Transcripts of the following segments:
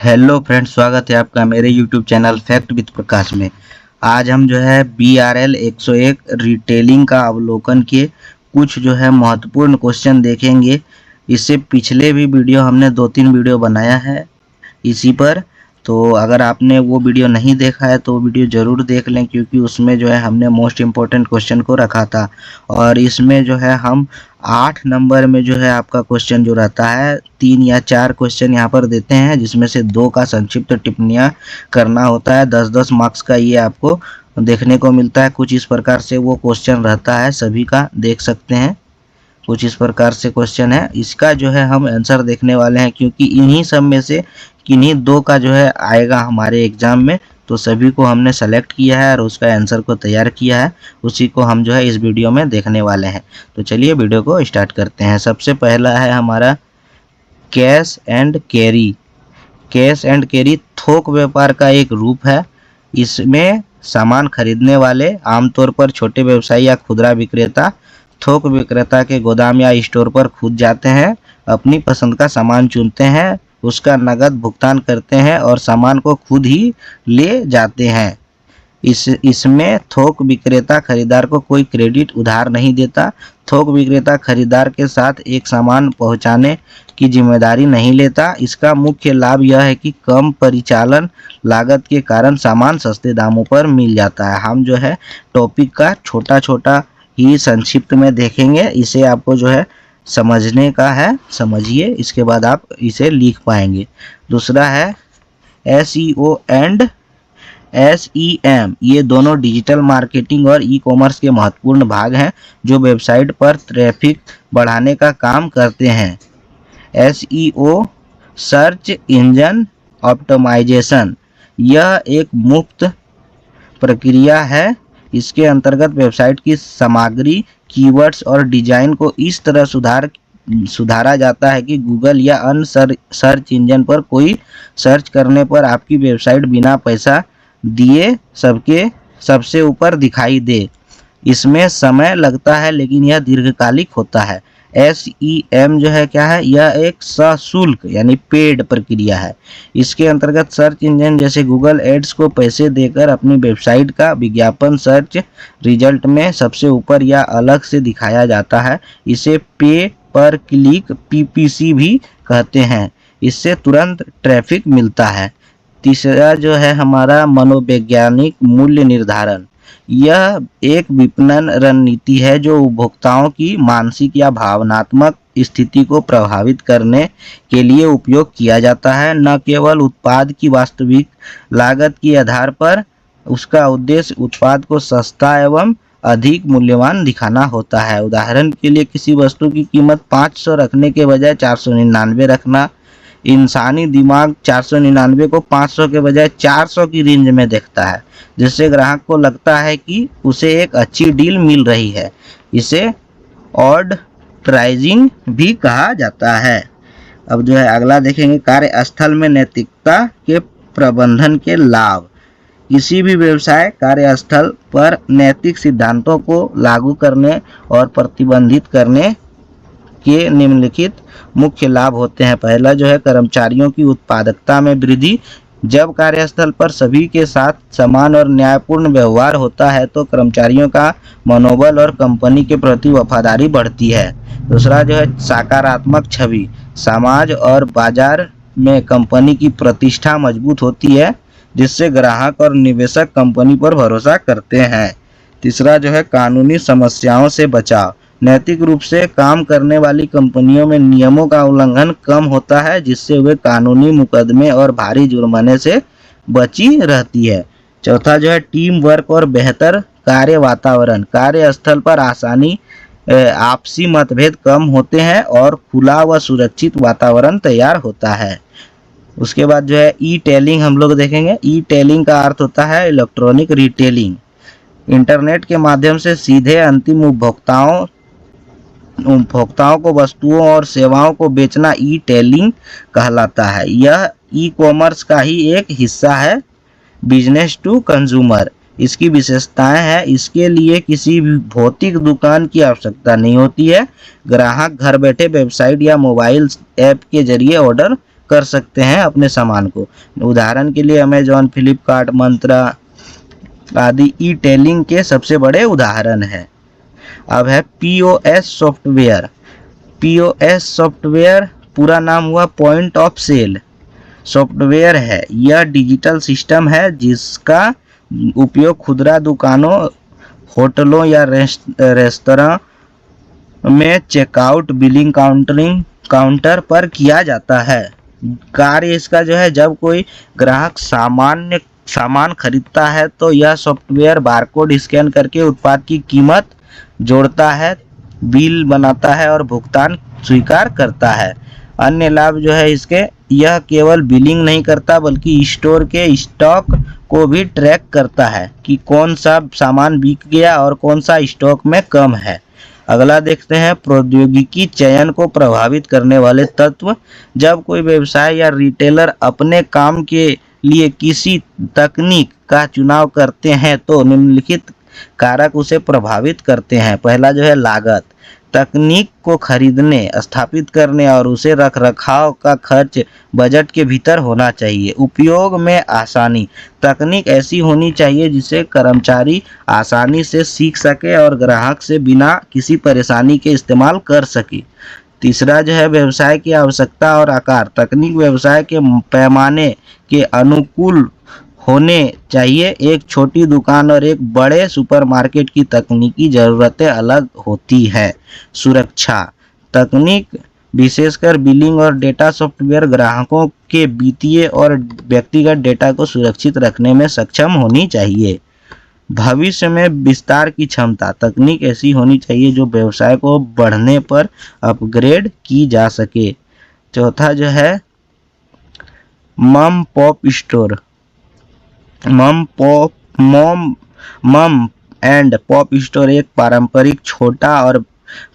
Hello friends, स्वागत है आपका मेरे यूट्यूब चैनल फैक्ट विद प्रकाश में। आज हम जो है BRL 101 रिटेलिंग का अवलोकन के कुछ जो है महत्वपूर्ण क्वेश्चन देखेंगे। इससे पिछले भी वीडियो हमने 2-3 वीडियो बनाया है इसी पर। तो अगर आपने वो वीडियो नहीं देखा है तो वो वीडियो ज़रूर देख लें, क्योंकि उसमें जो है हमने मोस्ट इम्पोर्टेंट क्वेश्चन को रखा था। और इसमें जो है हम 8 नंबर में जो है आपका क्वेश्चन जो रहता है 3 या 4 क्वेश्चन यहाँ पर देते हैं, जिसमें से 2 का संक्षिप्त टिप्पणियाँ करना होता है। 10-10 मार्क्स का ये आपको देखने को मिलता है। कुछ इस प्रकार से वो क्वेश्चन रहता है, सभी का देख सकते हैं। कुछ इस प्रकार से क्वेश्चन है, इसका जो है हम आंसर देखने वाले हैं, क्योंकि इन्हीं सब में से किन्हीं 2 का जो है आएगा हमारे एग्जाम में। तो सभी को हमने सेलेक्ट किया है और उसका आंसर को तैयार किया है, उसी को हम जो है इस वीडियो में देखने वाले हैं। तो चलिए वीडियो को स्टार्ट करते हैं। सबसे पहला है हमारा cash and carry. Cash and carry थोक व्यापार का एक रूप है। इसमें सामान खरीदने वाले आमतौर पर छोटे व्यवसायी या खुदरा विक्रेता थोक विक्रेता के गोदाम या स्टोर पर खुद जाते हैं, अपनी पसंद का सामान चुनते हैं, उसका नकद भुगतान करते हैं और सामान को खुद ही ले जाते हैं। इसमें थोक विक्रेता खरीदार को कोई क्रेडिट उधार नहीं देता। थोक विक्रेता खरीदार के साथ एक सामान पहुंचाने की जिम्मेदारी नहीं लेता। इसका मुख्य लाभ यह है कि कम परिचालन लागत के कारण सामान सस्ते दामों पर मिल जाता है। हम जो है टॉपिक का छोटा छोटा ही संक्षिप्त में देखेंगे, इसे आपको जो है समझने का है, समझिए, इसके बाद आप इसे लिख पाएंगे। दूसरा है SEO एंड SEM। ये दोनों डिजिटल मार्केटिंग और ई-कॉमर्स के महत्वपूर्ण भाग हैं जो वेबसाइट पर ट्रैफिक बढ़ाने का काम करते हैं। SEO सर्च इंजन ऑप्टिमाइजेशन, यह एक मुफ्त प्रक्रिया है। इसके अंतर्गत वेबसाइट की सामग्री, कीवर्ड्स और डिजाइन को इस तरह सुधारा जाता है कि गूगल या अन्य सर्च इंजन पर कोई सर्च करने पर आपकी वेबसाइट बिना पैसा दिए सबसे ऊपर दिखाई दे। इसमें समय लगता है, लेकिन यह दीर्घकालिक होता है। SEM जो है क्या है, यह एक सशुल्क यानी पेड प्रक्रिया है। इसके अंतर्गत सर्च इंजन जैसे गूगल एड्स को पैसे देकर अपनी वेबसाइट का विज्ञापन सर्च रिजल्ट में सबसे ऊपर या अलग से दिखाया जाता है। इसे पे पर क्लिक PPC भी कहते हैं। इससे तुरंत ट्रैफिक मिलता है। तीसरा जो है हमारा मनोवैज्ञानिक मूल्य निर्धारण। यह एक विपणन रणनीति है जो उपभोक्ताओं की मानसिक या भावनात्मक स्थिति को प्रभावित करने के लिए उपयोग किया जाता है, न केवल उत्पाद की वास्तविक लागत के आधार पर। उसका उद्देश्य उत्पाद को सस्ता एवं अधिक मूल्यवान दिखाना होता है। उदाहरण के लिए किसी वस्तु की कीमत 500 रखने के बजाय 499 रखना। इंसानी दिमाग 499 को 500 के बजाय 400 की रेंज में देखता है, जिससे ग्राहक को लगता है कि उसे एक अच्छी डील मिल रही है। इसे ऑड प्राइजिंग भी कहा जाता है। अब जो है अगला देखेंगे, कार्यस्थल में नैतिकता के प्रबंधन के लाभ। किसी भी व्यवसाय कार्यस्थल पर नैतिक सिद्धांतों को लागू करने और प्रतिबंधित करने के निम्नलिखित मुख्य लाभ होते हैं। पहला जो है कर्मचारियों की उत्पादकता में वृद्धि। जब कार्यस्थल पर सभी के साथ समान और न्यायपूर्ण व्यवहार होता है तो कर्मचारियों का मनोबल और कंपनी के प्रति वफादारी बढ़ती है। दूसरा जो है सकारात्मक छवि। समाज और बाजार में कंपनी की प्रतिष्ठा मजबूत होती है, जिससे ग्राहक और निवेशक कंपनी पर भरोसा करते हैं। तीसरा जो है कानूनी समस्याओं से बचाव। नैतिक रूप से काम करने वाली कंपनियों में नियमों का उल्लंघन कम होता है, जिससे वे कानूनी मुकदमे और भारी जुर्माने से बची रहती है। चौथा जो है टीम वर्क और बेहतर कार्य वातावरण। कार्यस्थल पर आपसी मतभेद कम होते हैं और खुला व सुरक्षित वातावरण तैयार होता है। उसके बाद जो है ई टेलिंग हम लोग देखेंगे। ई टेलिंग का अर्थ होता है इलेक्ट्रॉनिक रिटेलिंग। इंटरनेट के माध्यम से सीधे अंतिम उपभोक्ताओं को वस्तुओं और सेवाओं को बेचना ई टेलिंग कहलाता है। यह ई कॉमर्स का ही एक हिस्सा है, बिजनेस टू कंज्यूमर। इसकी विशेषताएं हैं, इसके लिए किसी भी भौतिक दुकान की आवश्यकता नहीं होती है। ग्राहक घर बैठे वेबसाइट या मोबाइल ऐप के जरिए ऑर्डर कर सकते हैं अपने सामान को। उदाहरण के लिए अमेजॉन, फ्लिपकार्ट, मंत्रा आदि ई टेलिंग के सबसे बड़े उदाहरण हैं। अब है पीओएस सॉफ्टवेयर। पीओएस सॉफ्टवेयर पूरा नाम हुआ पॉइंट ऑफ सेल सॉफ्टवेयर है। यह डिजिटल सिस्टम है जिसका उपयोग खुदरा दुकानों, होटलों या रेस्तरां में चेकआउट, बिलिंग, काउंटर पर किया जाता है। कार्य इसका जो है, जब कोई ग्राहक सामान खरीदता है तो यह सॉफ्टवेयर बारकोड स्कैन करके उत्पाद की कीमत जोड़ता है, बिल बनाता है और भुगतान स्वीकार करता है। अन्य लाभ जो है इसके, यह केवल बिलिंग नहीं करता बल्कि स्टोर के स्टॉक को भी ट्रैक करता है कि कौन सा सामान बिक गया और कौन सा स्टॉक में कम है। अगला देखते हैं प्रौद्योगिकी चयन को प्रभावित करने वाले तत्व। जब कोई व्यवसाय या रिटेलर अपने काम के लिए किसी तकनीक का चुनाव करते हैं तो निम्नलिखित कारक उसे प्रभावित करते हैं। पहला जो है लागत। तकनीक को खरीदने, स्थापित करने और उसे रखरखाव का खर्च बजट के भीतर होना चाहिए। उपयोग में आसानी। तकनीक ऐसी होनी चाहिए जिसे कर्मचारी आसानी से सीख सके और ग्राहक से बिना किसी परेशानी के इस्तेमाल कर सके। तीसरा जो है व्यवसाय की आवश्यकता और आकार। तकनीक व्यवसाय के पैमाने के अनुकूल होने चाहिए। एक छोटी दुकान और एक बड़े सुपरमार्केट की तकनीकी ज़रूरतें अलग होती हैं। सुरक्षा। तकनीक विशेषकर बिलिंग और डेटा सॉफ्टवेयर ग्राहकों के वित्तीय और व्यक्तिगत डेटा को सुरक्षित रखने में सक्षम होनी चाहिए। भविष्य में विस्तार की क्षमता। तकनीक ऐसी होनी चाहिए जो व्यवसाय को बढ़ने पर अपग्रेड की जा सके। चौथा जो है मम पॉप स्टोर। मम एंड पॉप स्टोर एक पारंपरिक छोटा और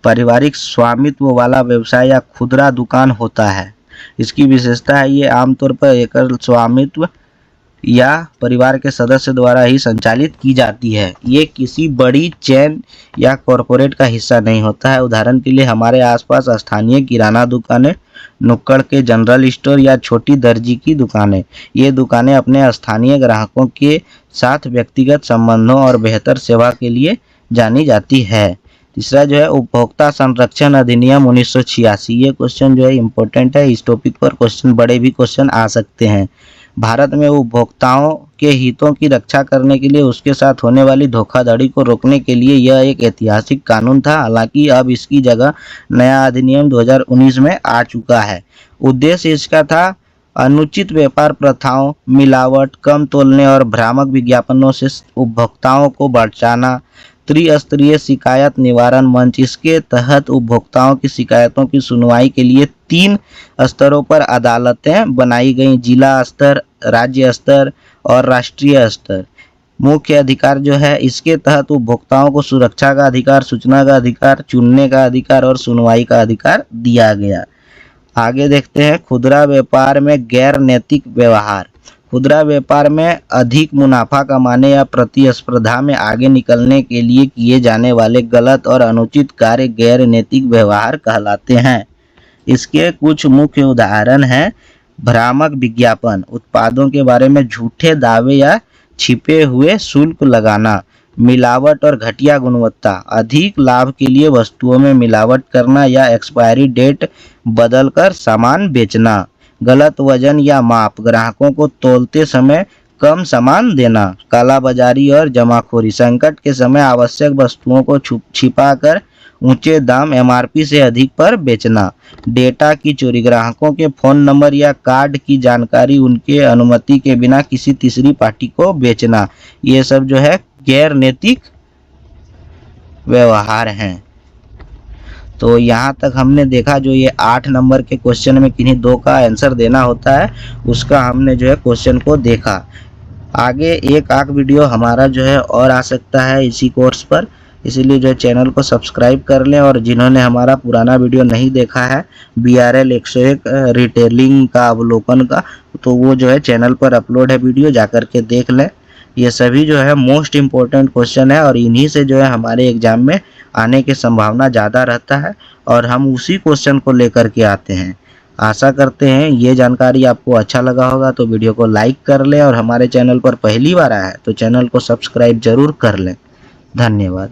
पारिवारिक स्वामित्व वाला व्यवसाय या खुदरा दुकान होता है। इसकी विशेषता है ये आमतौर पर एकल स्वामित्व या परिवार के सदस्य द्वारा ही संचालित की जाती है। ये किसी बड़ी चेन या कॉरपोरेट का हिस्सा नहीं होता है। उदाहरण के लिए हमारे आसपास स्थानीय किराना दुकानें, नुक्कड़ के जनरल स्टोर या छोटी दर्जी की दुकानें। ये दुकानें अपने स्थानीय ग्राहकों के साथ व्यक्तिगत संबंधों और बेहतर सेवा के लिए जानी जाती है। तीसरा जो है उपभोक्ता संरक्षण अधिनियम 1986। ये क्वेश्चन जो है इम्पोर्टेंट है। इस टॉपिक पर क्वेश्चन, बड़े भी क्वेश्चन आ सकते हैं। भारत में उपभोक्ताओं के हितों की रक्षा करने के लिए उसके साथ होने वाली धोखाधड़ी को रोकने के लिए यह एक ऐतिहासिक कानून था। हालांकि अब इसकी जगह नया अधिनियम 2019 में आ चुका है। उद्देश्य इसका था अनुचित व्यापार प्रथाओं, मिलावट, कम तोलने और भ्रामक विज्ञापनों से उपभोक्ताओं को बचाना। त्रिस्तरीय शिकायत निवारण मंच। इसके तहत उपभोक्ताओं की शिकायतों की सुनवाई के लिए 3 स्तरों पर अदालतें बनाई गई: जिला स्तर, राज्य स्तर और राष्ट्रीय स्तर। मुख्य अधिकार जो है इसके तहत उपभोक्ताओं को सुरक्षा का अधिकार, सूचना का अधिकार, चुनने का अधिकार और सुनवाई का अधिकार दिया गया। आगे देखते हैं खुदरा व्यापार में गैर नैतिक व्यवहार। खुदरा व्यापार में अधिक मुनाफा कमाने या प्रतिस्पर्धा में आगे निकलने के लिए किए जाने वाले गलत और अनुचित कार्य गैर नैतिक व्यवहार कहलाते हैं। इसके कुछ मुख्य उदाहरण हैं भ्रामक विज्ञापन, उत्पादों के बारे में झूठे दावे या छिपे हुए शुल्क लगाना, मिलावट और घटिया गुणवत्ता, अधिक लाभ के लिए वस्तुओं में मिलावट करना या एक्सपायरी डेट बदलकर सामान बेचना, गलत वजन या माप, ग्राहकों को तौलते समय कम सामान देना, कालाबाजारी और जमाखोरी, संकट के समय आवश्यक वस्तुओं को छिपाकर ऊंचे दाम एमआरपी से अधिक पर बेचना, डेटा की चोरी, ग्राहकों के फोन नंबर या कार्ड की जानकारी उनके अनुमति के बिना किसी तीसरी पार्टी को बेचना। ये सब जो है गैर नैतिक व्यवहार हैं। तो यहाँ तक हमने देखा जो ये 8 नंबर के क्वेश्चन में किन्हीं 2 का आंसर देना होता है, उसका हमने जो है क्वेश्चन को देखा। आगे एक आख वीडियो हमारा जो है और आ सकता है इसी कोर्स पर, इसीलिए जो है चैनल को सब्सक्राइब कर लें। और जिन्होंने हमारा पुराना वीडियो नहीं देखा है BRL 101 रिटेलिंग का अवलोकन का, तो वो जो है चैनल पर अपलोड है वीडियो, जाकर के देख लें। ये सभी जो है मोस्ट इम्पोर्टेंट क्वेश्चन है और इन्हीं से जो है हमारे एग्जाम में आने की संभावना ज़्यादा रहता है और हम उसी क्वेश्चन को लेकर के आते हैं। आशा करते हैं ये जानकारी आपको अच्छा लगा होगा, तो वीडियो को लाइक कर लें और हमारे चैनल पर पहली बार आया है तो चैनल को सब्सक्राइब जरूर कर लें। धन्यवाद।